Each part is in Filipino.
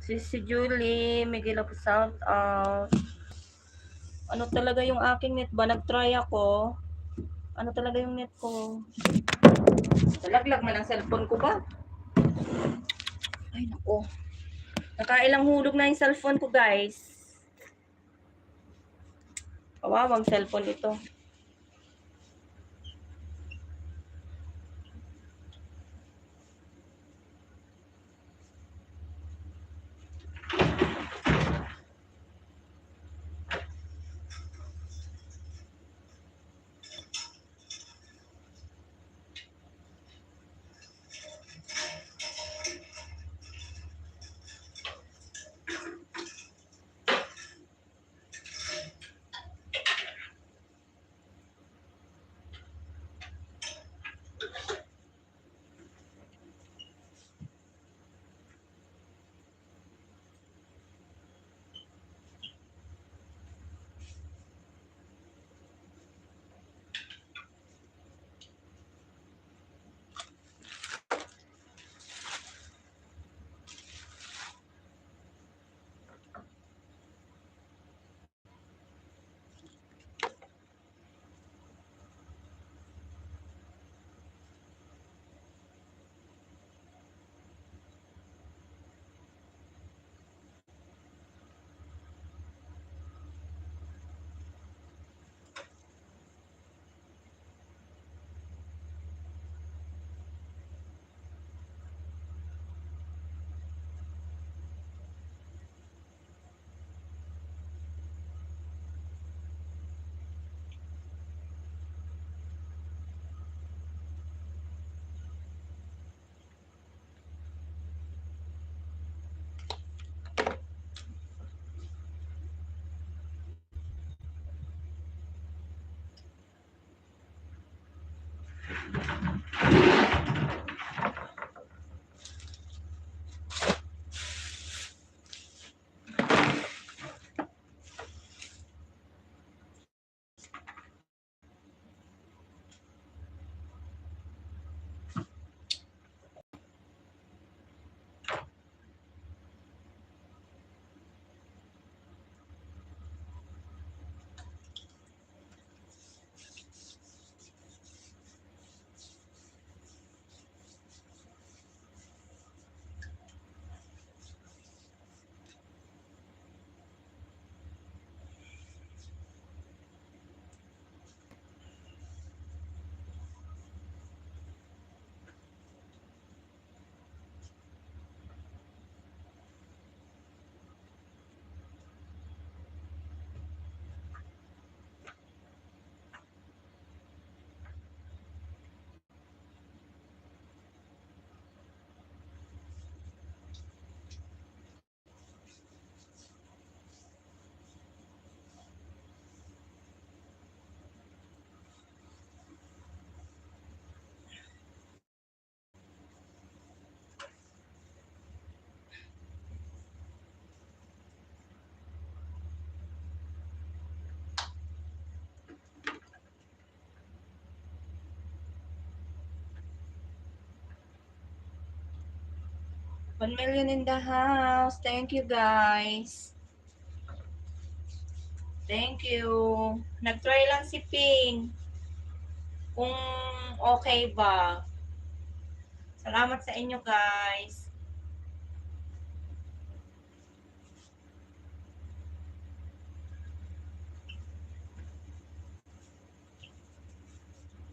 Si Julie, Miguel of shout out. Ano talaga yung aking net ba? Nag-try ako. Ano talaga yung net ko? Nalaglag man ang cellphone ko ba? Ay, nako. Nakailang hulog na yung cellphone ko, guys. Kawawang cellphone ito. $1 million in the house. Thank you, guys. Thank you. Nag-try lang si Ping. Kung okay ba. Salamat sa inyo, guys.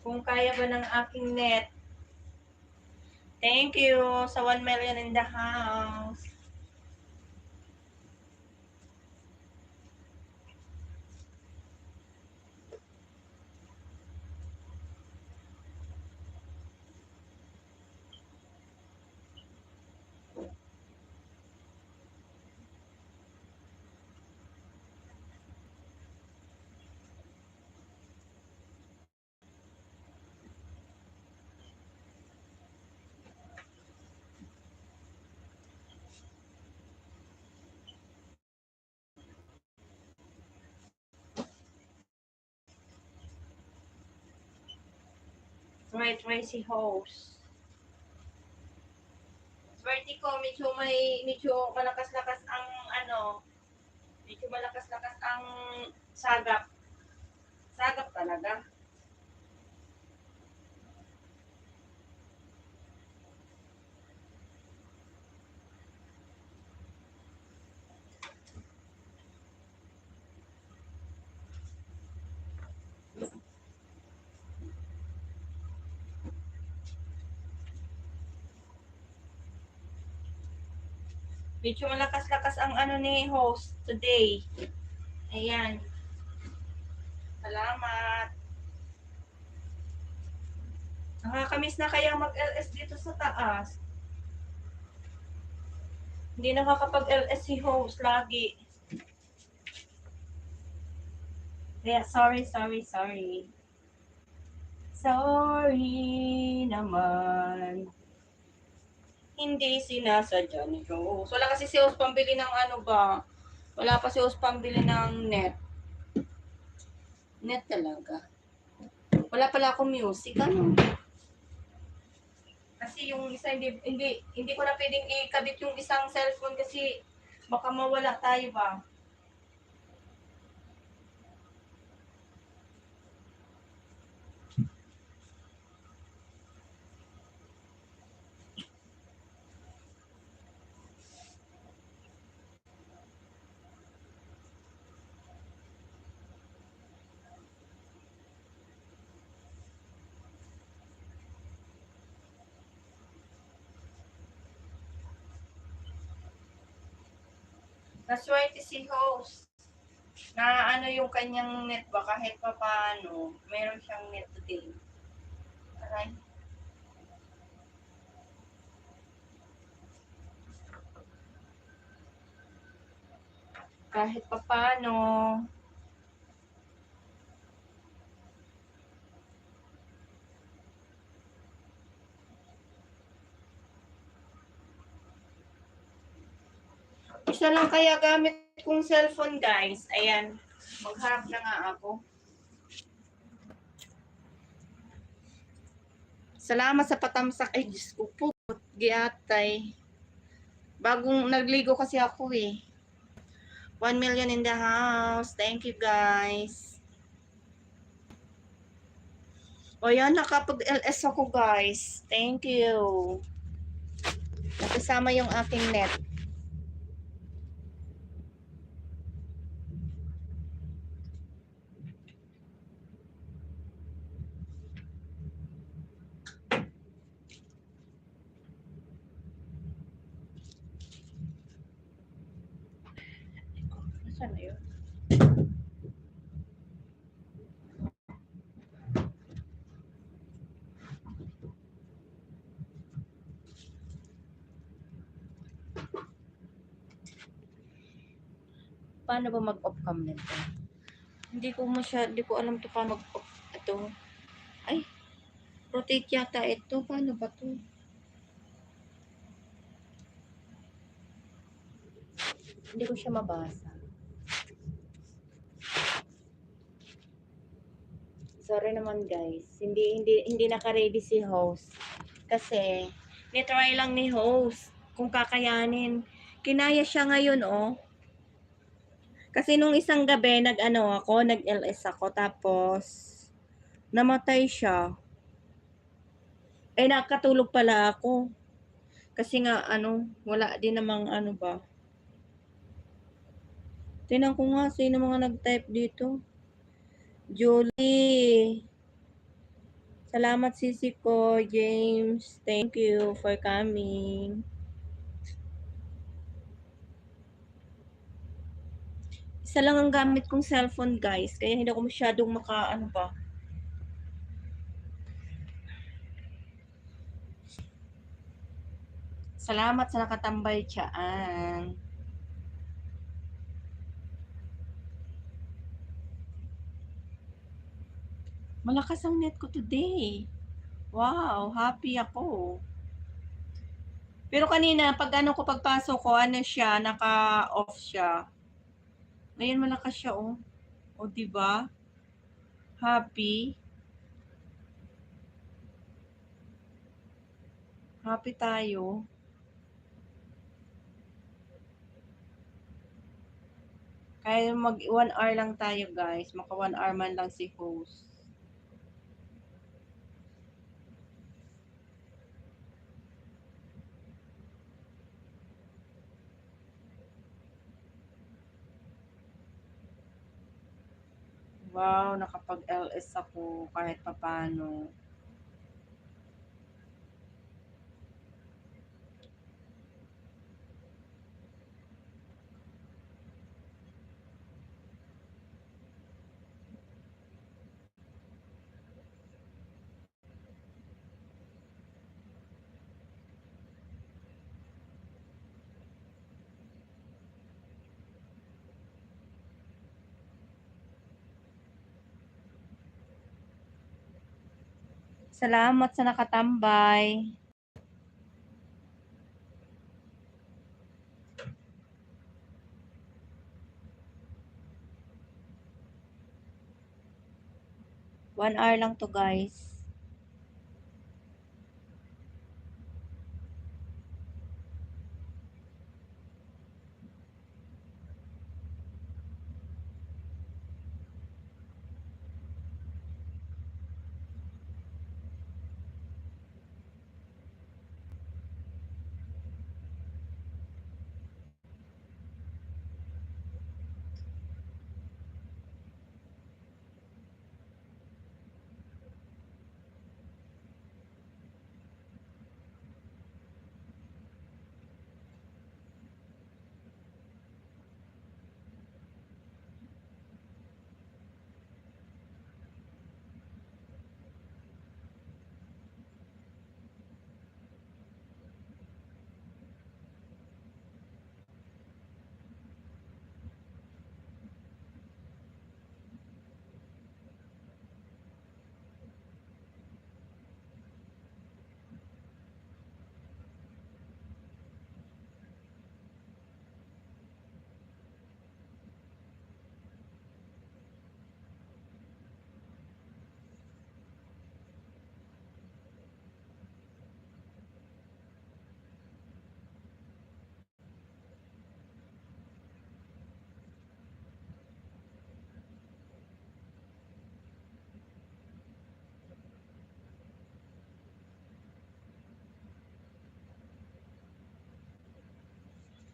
Kung kaya ba ng aking net. Thank you sa 1 million in the house. Try si host. wifi ko, medyo malakas-lakas ang medyo malakas-lakas ang sagap. Sagap talaga. Medyo malakas-lakas ang ni host today. Ayan. Salamat. Nakakamiss na kaya mag-LS dito sa taas. Hindi nakakapag-LS si host lagi. Kaya sorry. Sorry naman. Hindi sinasadya ni host. Wala kasi si host pambili ng Wala pa si host pambili ng net. Net talaga. Wala pala akong music. Kasi yung isa hindi ko na pwedeng ikabit yung isang cellphone kasi baka mawala tayo ba. Naswerte si host na yung kanyang net ba kahit pa paano, meron siyang net today. Aray. Kahit pa paano. Isa lang kaya gamit kong cellphone, guys. Ayan. Magharap na nga ako. Salamat sa patamsak. Ay, Diyos ko po. Giatay. Bagong nagligo kasi ako eh. 1 million in the house. Thank you, guys. O yan, nakapag-LS ako, guys. Thank you. Nakasama yung aking net. Saan na yun? Paano ba mag-off cam nito? Hindi ko alam to paano mag-off ito. Ay, rotate yata ito. Paano ba to? Hindi ko siya mabasa. Sorry naman guys. Hindi naka-ready si host. Kasi ni-try lang ni host kung kakayanin. Kinaya siya ngayon Kasi nung isang gabi nag-LS ako tapos namatay siya. Nakatulog pala ako. Kasi nga wala din namang ba. Tingnan ko nga sino mga nag-type dito. Julie. Salamat sisi ko, James. Thank you for coming. Isa lang ang gamit kong cellphone, guys. Kaya hindi ako masyadong ba. Salamat sa nakatambay dyan. Malakas ang net ko today. Wow, happy ako. Pero kanina, ko pagpasok ko, siya, naka-off siya. Ngayon malakas siya, O, diba? Happy. Happy tayo. Kaya mag 1 hour lang tayo guys. Maka 1 hour man lang si host. Wow, nakapag-LS ako kahit papano. Salamat sa nakatambay. One hour lang to guys.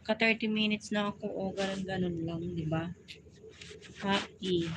Ka 30 minutes na ako o ganun lang, di ba? Happy.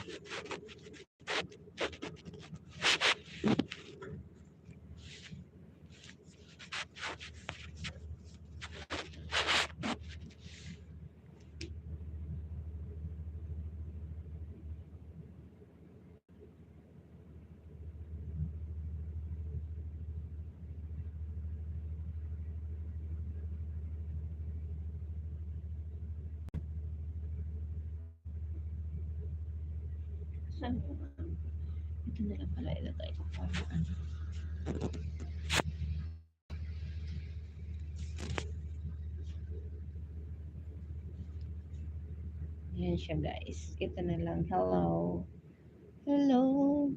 Saan ko? Ito na lang pala ilagay ko para ano. Yan siya guys. Ito na lang. Hello. Hello.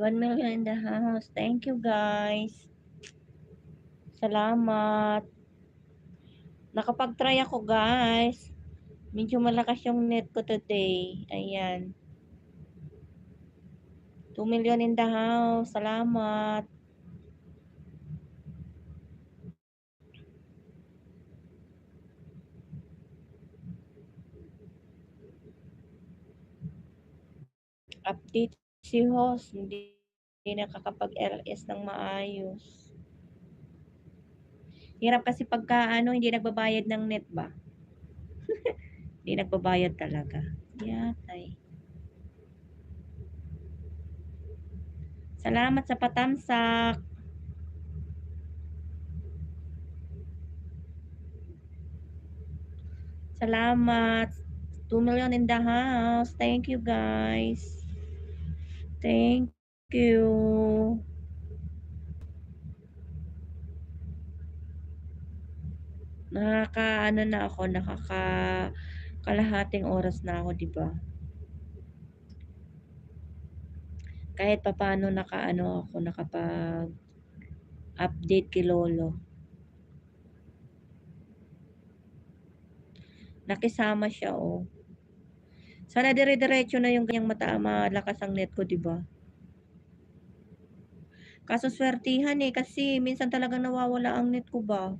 1 million in the house. Thank you, guys. Salamat. Nakapag-try ako, guys. Medyo malakas yung net ko today. Ayan. 2 million in the house. Salamat. Update si host. Hindi nakakapag-LS ng maayos. Hirap kasi pagka hindi nagbabayad ng net ba? Hindi nagbabayad talaga. Yatay. Salamat sa patamsak. Salamat. 2 million in the house. Thank you, guys. Thank you. Na ako, kalahating oras na ako, 'di ba? Kahit papaano ako, nakapag-update kay Lolo. Nakisama siya, oh. Sana dire-diretso na yung ganyang malakas ang net ko, 'di ba? Kaso swertihan kasi minsan talagang nawawala ang net ko ba?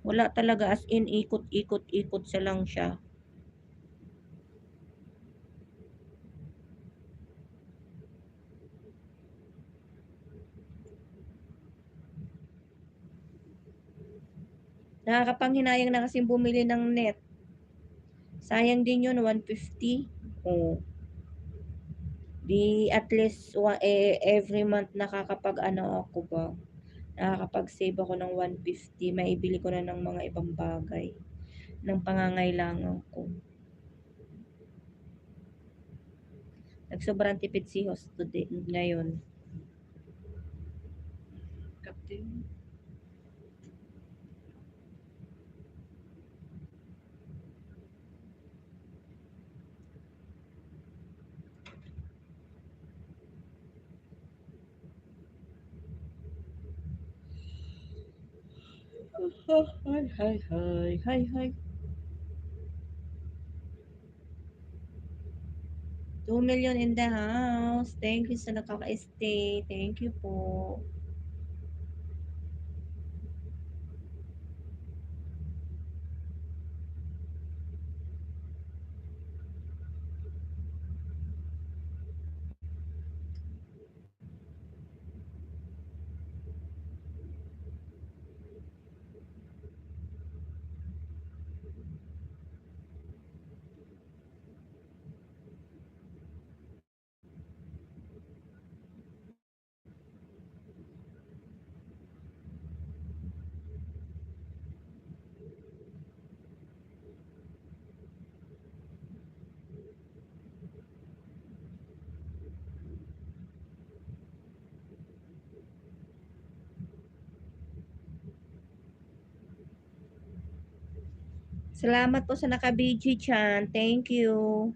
Wala talaga, as in ikot-ikot-ikot siya lang siya. Nakakapanghinayang na kasing bumili ng net. Sayang din yun, 150. Oh. Di at least every month ako ba? Nakakapag-save ako ng 150. Maibili ko na ng mga ibang bagay. Ng pangangailangan ko. Nagsobrang tipid si host today, ngayon. Captain. Hi. 2 million in the house. Thank you sa nakaka-stay. Thank you po. Salamat po sa naka-BG chan. Thank you.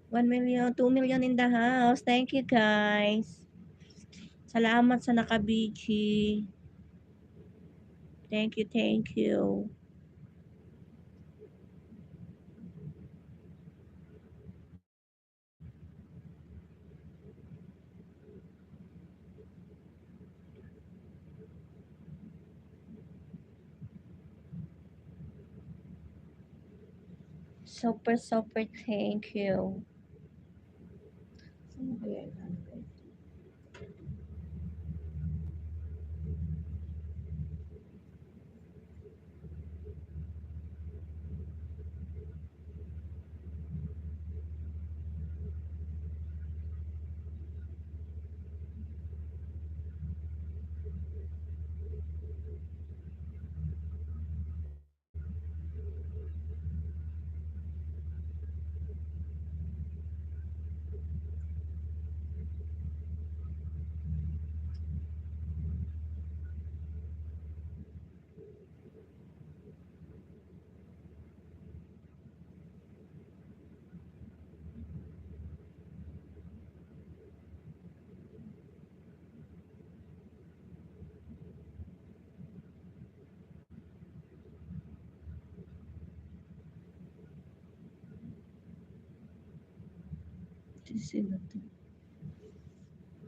1 million, 2 million in the house. Thank you, guys. Salamat sa nakabichi. Thank you, thank you. Super, super thank you. Ano ba yan?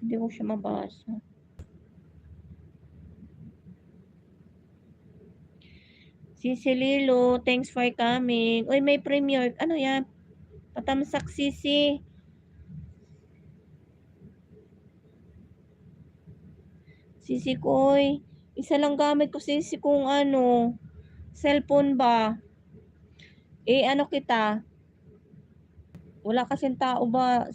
Hindi ko siya mabasa. Sisi Lilo, thanks for coming. Uy, may premiere. Ano yan? Patamsak, Sisi. Sisi ko, isa lang gamit ko, Sisi, kung ano, cellphone ba? Ano kita? Wala kasing tao ba